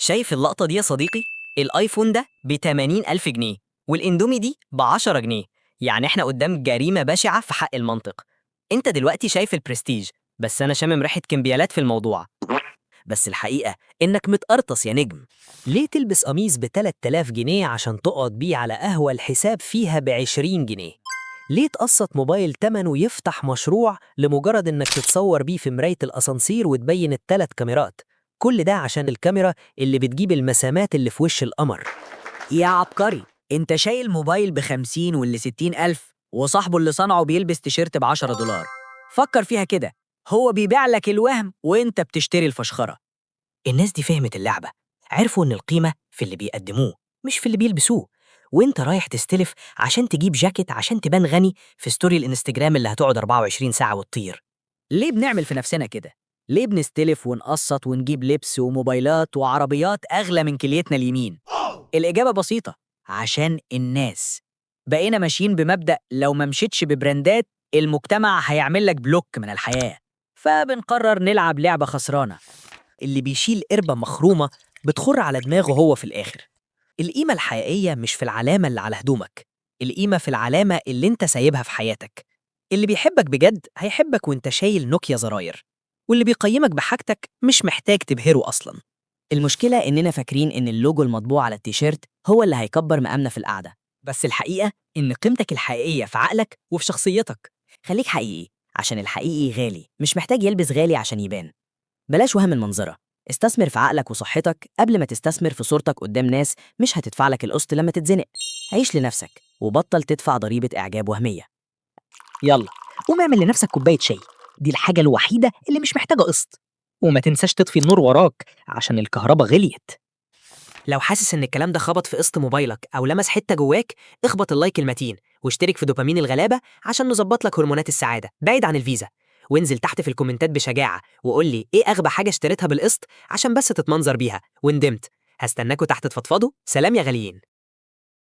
شايف اللقطة دي يا صديقي؟ الايفون ده ب80 ألف جنيه والاندومي دي ب10 جنيه. يعني احنا قدام جريمة بشعة في حق المنطق. انت دلوقتي شايف البرستيج، بس انا شامم ريحة كمبيالات في الموضوع. بس الحقيقة انك متقرطص يا نجم. ليه تلبس قميص ب3000 جنيه عشان تقعد بيه على قهوة الحساب فيها ب20 جنيه؟ ليه تقسط موبايل تمنه يفتح مشروع لمجرد انك تتصور بيه في مراية الاسانسير وتبين ال3 كاميرات؟ كل ده عشان الكاميرا اللي بتجيب المسامات اللي في وش القمر. يا عبقري، انت شايل موبايل ب50 واللي 60 ألف، وصاحبه اللي صنعه بيلبس تيشيرت ب10 دولار. فكر فيها كده، هو بيبيع لك الوهم وانت بتشتري الفشخرة. الناس دي فهمت اللعبة، عرفوا ان القيمة في اللي بيقدموه مش في اللي بيلبسوه. وانت رايح تستلف عشان تجيب جاكيت عشان تبان غني في ستوري الانستجرام اللي هتقعد 24 ساعة وتطير. ليه بنعمل في نفسنا كده؟ ليه بنستلف ونقسط ونجيب لبس وموبايلات وعربيات أغلى من كليتنا اليمين؟ الإجابة بسيطة، عشان الناس. بقينا ماشيين بمبدأ لو ما مشيتش ببراندات المجتمع هيعمل لك بلوك من الحياة، فبنقرر نلعب لعبة خسرانة. اللي بيشيل قربة مخرومة بتخر على دماغه هو في الآخر. القيمة الحقيقية مش في العلامة اللي على هدومك، القيمة في العلامة اللي انت سايبها في حياتك. اللي بيحبك بجد هيحبك وانت شايل نوكيا زراير، واللي بيقيمك بحاجتك مش محتاج تبهره أصلا. المشكلة إننا فاكرين إن اللوجو المطبوع على التيشيرت هو اللي هيكبر مقامنا في القعدة. بس الحقيقة إن قيمتك الحقيقية في عقلك وفي شخصيتك. خليك حقيقي، عشان الحقيقي غالي، مش محتاج يلبس غالي عشان يبان. بلاش وهم المنظرة، استثمر في عقلك وصحتك قبل ما تستثمر في صورتك قدام ناس مش هتدفع لك القسط لما تتزنق. عيش لنفسك وبطل تدفع ضريبة إعجاب وهمية. يلا قوم اعمل لنفسك كوباية شاي، دي الحاجة الوحيدة اللي مش محتاجة قسط. وما تنساش تطفي النور وراك عشان الكهرباء غليت. لو حاسس ان الكلام ده خبط في قسط موبايلك او لمس حتة جواك، اخبط اللايك المتين واشترك في دوبامين الغلابة عشان نظبط لك هرمونات السعادة بعيد عن الفيزا. وانزل تحت في الكومنتات بشجاعة وقول لي ايه اغبى حاجة اشتريتها بالقسط عشان بس تتمنظر بيها وندمت. هستناكوا تحت تفضفضوا. سلام يا غاليين.